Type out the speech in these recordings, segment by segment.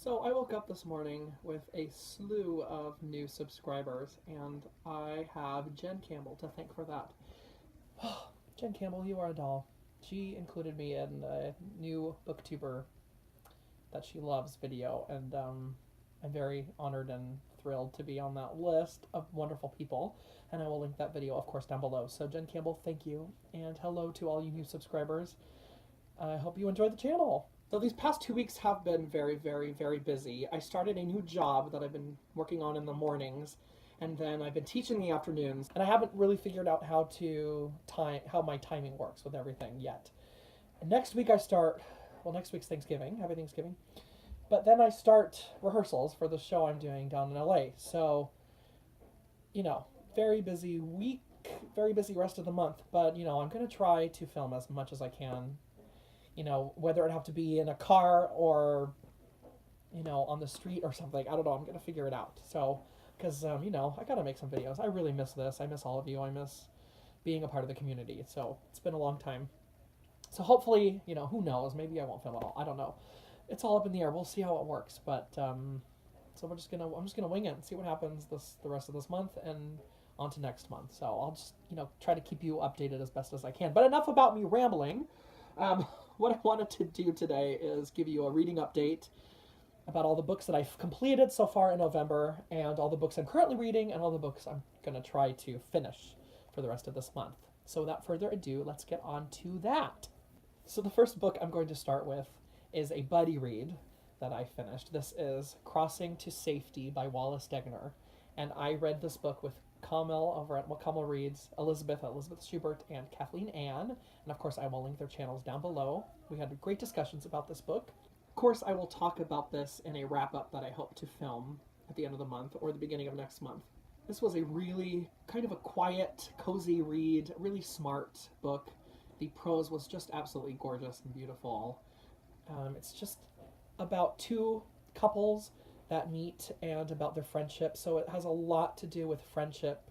So I woke up this morning with a slew of new subscribers, and I have Jen Campbell to thank for that. Jen Campbell, you are a doll. She included me in a new booktuber that she loves video, and I'm very honored and thrilled to be on that list of wonderful people. And I will link that video, of course, down below. So Jen Campbell, thank you, and hello to all you new subscribers. I hope you enjoyed the channel. So these past 2 weeks have been very, very, very busy. I started a new job that I've been working on in the mornings, and then I've been teaching in the afternoons, and I haven't really figured out how my timing works with everything yet. And next week I start, well, next week's Thanksgiving, happy Thanksgiving, but then I start rehearsals for the show I'm doing down in LA. So, very busy week, very busy rest of the month, but I'm going to try to film as much as I can, whether it have to be in a car or, on the street or something. I don't know. I'm going to figure it out. So, because, I got to make some videos. I really miss this. I miss all of you. I miss being a part of the community. So, it's been a long time. So, hopefully, who knows? Maybe I won't film at all. I don't know. It's all up in the air. We'll see how it works. But, so I'm just gonna wing it and see what happens the rest of this month and on to next month. So, I'll just, try to keep you updated as best as I can. But enough about me rambling. What I wanted to do today is give you a reading update about all the books that I've completed so far in November, and all the books I'm currently reading, and all the books I'm going to try to finish for the rest of this month. So without further ado, let's get on to that. So the first book I'm going to start with is a buddy read that I finished. This is Crossing to Safety by Wallace Stegner, and I read this book with Kamal over at What Kamal Reads, Elizabeth Schubert, and Kathleen Ann. And of course, I will link their channels down below. We had great discussions about this book. Of course, I will talk about this in a wrap-up that I hope to film at the end of the month or the beginning of next month. This was a really kind of a quiet, cozy read, really smart book. The prose was just absolutely gorgeous and beautiful. It's just about two couples that meet and about their friendship. So it has a lot to do with friendship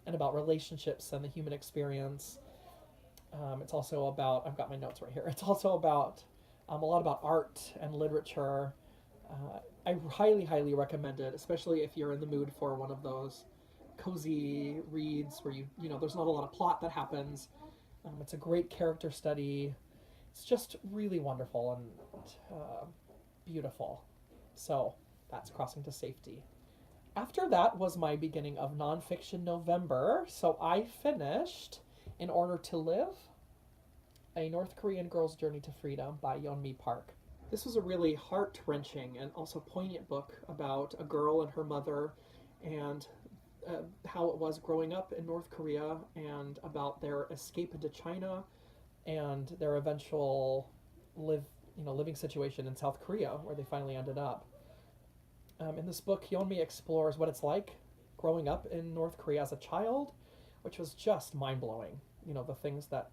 and about relationships and the human experience. It's also about, I've got my notes right here, it's also about a lot about art and literature. I highly, highly recommend it, especially if you're in the mood for one of those cozy reads where there's not a lot of plot that happens. It's a great character study. It's just really wonderful and beautiful. So that's Crossing to Safety. After that was my beginning of Nonfiction November. So I finished In Order to Live, a North Korean girl's journey to freedom by Yeonmi Park. This was a really heart-wrenching and also poignant book about a girl and her mother, and how it was growing up in North Korea, and about their escape into China and their eventual living situation in South Korea, where they finally ended up. In this book, Yeonmi explores what it's like growing up in North Korea as a child, which was just mind-blowing. The things that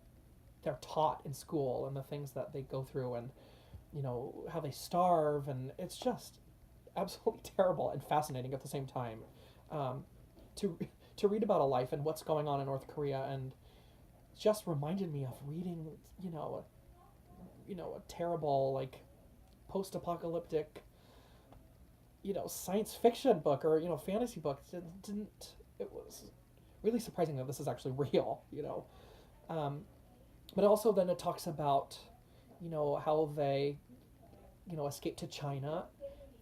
they're taught in school and the things that they go through, and how they starve, and it's just absolutely terrible and fascinating at the same time. To read about a life and what's going on in North Korea, and just reminded me of reading a terrible post-apocalyptic science fiction book or fantasy book. It was really surprising that this is actually real. But also then it talks about how they escaped to China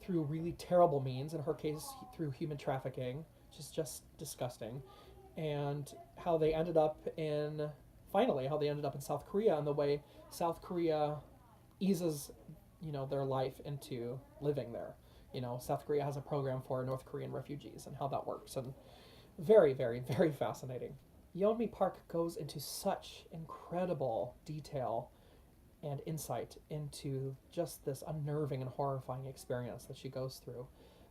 through really terrible means, in her case through human trafficking, which is just disgusting, and how they ended up in South Korea, and the way South Korea eases their life into living there. South Korea has a program for North Korean refugees and how that works, and very, very, very fascinating. Yeonmi Park goes into such incredible detail and insight into just this unnerving and horrifying experience that she goes through.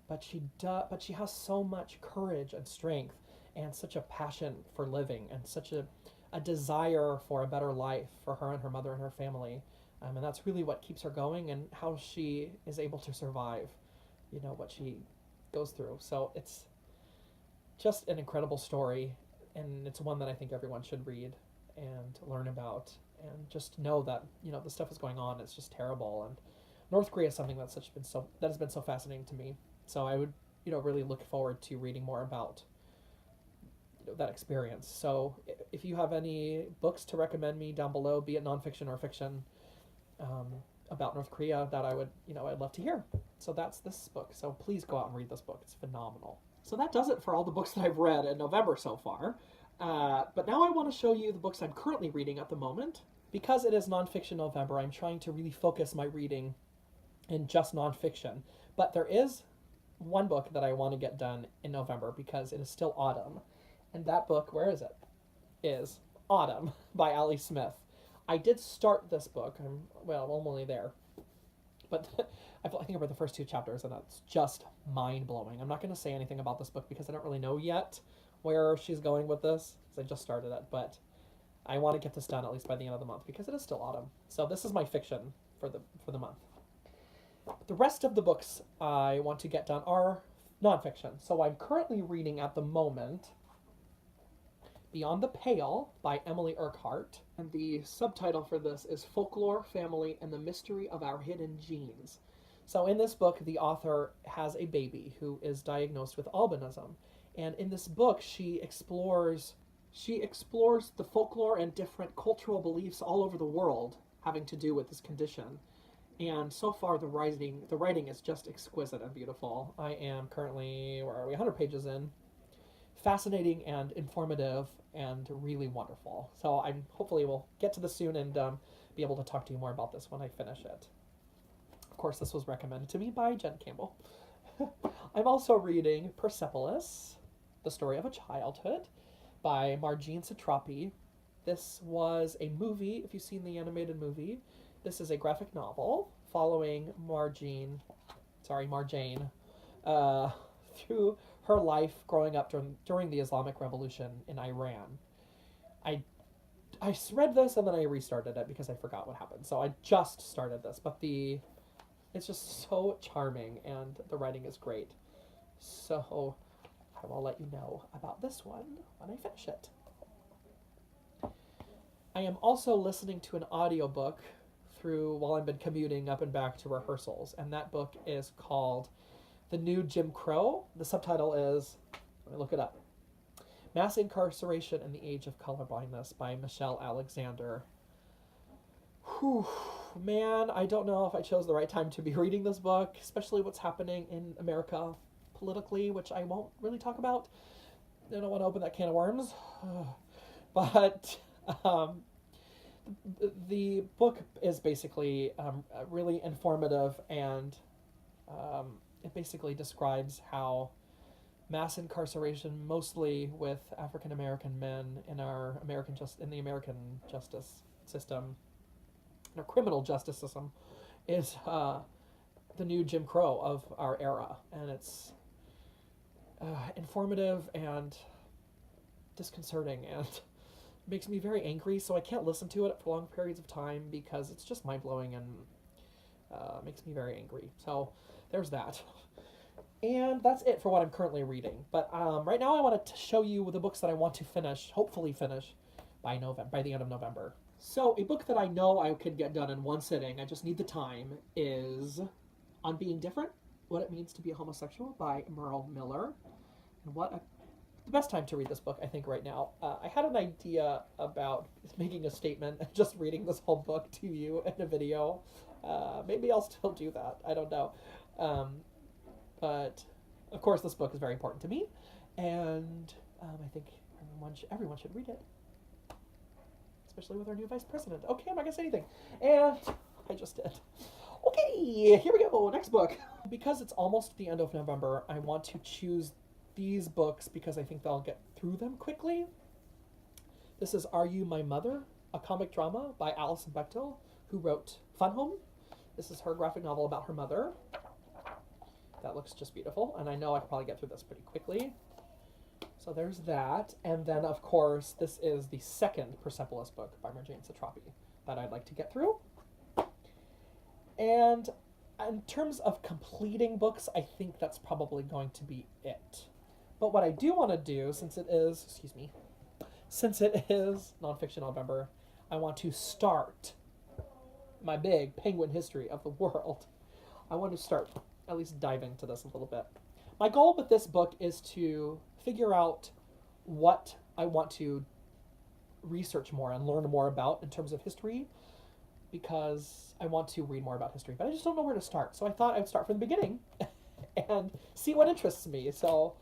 But she has so much courage and strength, and such a passion for living, and such a desire for a better life for her and her mother and her family. And that's really what keeps her going, and how she is able to survive what she goes through. So it's just an incredible story, and it's one that I think everyone should read and learn about, and just know that the stuff is going on. It's just terrible, and North Korea is something that has been so fascinating to me. So I would, really look forward to reading more about that experience. So if you have any books to recommend me down below, be it nonfiction or fiction, about North Korea, that I would, I'd love to hear. So that's this book. So please go out and read this book. It's phenomenal. So that does it for all the books that I've read in November so far. But now I want to show you the books I'm currently reading at the moment. Because it is Nonfiction November, I'm trying to really focus my reading in just nonfiction. But there is one book that I want to get done in November because it is still autumn. And that book, where is it? Is Autumn by Ali Smith. I did start this book. I'm only there. But I think I read the first 2 chapters, and that's just mind-blowing. I'm not going to say anything about this book because I don't really know yet where she's going with this, because I just started it. But I want to get this done at least by the end of the month because it is still autumn. So this is my fiction for the month. The rest of the books I want to get done are nonfiction. So I'm currently reading at the moment Beyond the Pale by Emily Urquhart. And the subtitle for this is Folklore, Family, and the Mystery of Our Hidden Genes. So in this book, the author has a baby who is diagnosed with albinism. And in this book, she explores the folklore and different cultural beliefs all over the world having to do with this condition. And so far, the writing is just exquisite and beautiful. I am currently, 100 pages in. Fascinating and informative and really wonderful. So I'm hopefully will get to this soon and be able to talk to you more about this when I finish it. Of course, this was recommended to me by Jen Campbell. I'm also reading Persepolis, The Story of a Childhood by Marjane Satrapi. This was a movie, if you've seen the animated movie. This is a graphic novel following Marjane through her life growing up during the Islamic Revolution in Iran. I read this and then I restarted it because I forgot what happened. So I just started this, but it's just so charming and the writing is great. So I will let you know about this one when I finish it. I am also listening to an audiobook while I've been commuting up and back to rehearsals, and that book is called The New Jim Crow. The subtitle is, let me look it up, Mass Incarceration in the Age of Colorblindness by Michelle Alexander. Whew, man, I don't know if I chose the right time to be reading this book, especially what's happening in America politically, which I won't really talk about. I don't want to open that can of worms. But the book is basically really informative, and it basically describes how mass incarceration, mostly with African American men in the American justice system, our criminal justice system, is the new Jim Crow of our era, and it's informative and disconcerting and makes me very angry, so I can't listen to it for long periods of time because it's just mind-blowing and makes me very angry. So there's that. And that's it for what I'm currently reading. But right now I want to show you the books that I want to hopefully finish by the end of November. So a book that I know I could get done in one sitting, I just need the time, is On Being Different, What It Means to Be a Homosexual by Merle Miller. And the best time to read this book, I think, right now. I had an idea about making a statement and just reading this whole book to you in a video. Maybe I'll still do that. I don't know. But, of course, this book is very important to me. And I think everyone should read it. Especially with our new vice president. Okay, I'm not going to say anything. And I just did. Okay, here we go. Next book. Because it's almost the end of November, I want to choose these books because I think they'll get through them quickly. This is Are You My Mother? A comic drama by Alison Bechdel, who wrote Fun Home. This is her graphic novel about her mother. That looks just beautiful, and I know I can probably get through this pretty quickly. So there's that. And then, of course, this is the second Persepolis book by Marjane Satrapi that I'd like to get through. And in terms of completing books, I think that's probably going to be it. But what I do want to do, since it is Nonfiction November, I want to start my big Penguin history of the world. I want to start at least diving into this a little bit. My goal with this book is to figure out what I want to research more and learn more about in terms of history, because I want to read more about history, but I just don't know where to start. So I thought I'd start from the beginning and see what interests me. So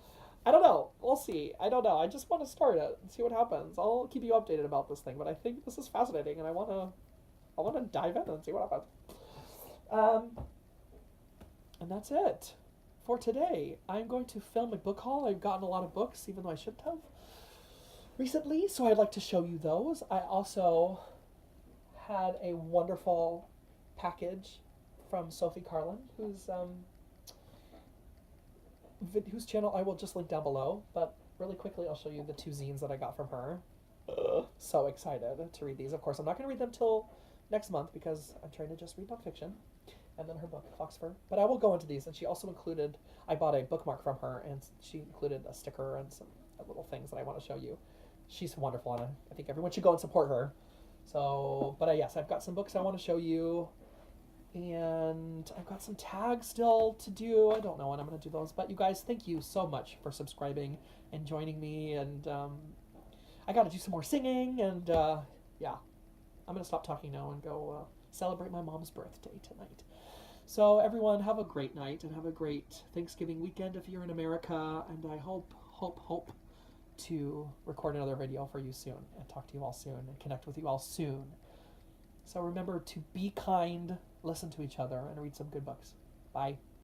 I don't know. We'll see. I don't know. I just want to start it and see what happens. I'll keep you updated about this thing, but I think this is fascinating, and I want to dive in and see what happens. And that's it for today. I'm going to film a book haul. I've gotten a lot of books, even though I shouldn't have recently, so I'd like to show you those. I also had a wonderful package from Sophie Carlin, whose channel I will just link down below, but really quickly I'll show you the 2 zines that I got from her. So excited to read these. Of course, I'm not going to read them till next month because I'm trying to just read nonfiction, and then her book, Foxfur. But I will go into these, and she also included, I bought a bookmark from her, and she included a sticker and some little things that I want to show you. She's wonderful, and I think everyone should go and support her. So, but yes, I've got some books I want to show you, and I've got some tags still to do. I don't know when I'm going to do those, but you guys, thank you so much for subscribing and joining me, and I got to do some more singing, and yeah, I'm going to stop talking now and go celebrate my mom's birthday tonight. So everyone, have a great night, and have a great Thanksgiving weekend if you're in America, and I hope to record another video for you soon, and talk to you all soon, and connect with you all soon. So remember to be kind, listen to each other, and read some good books. Bye.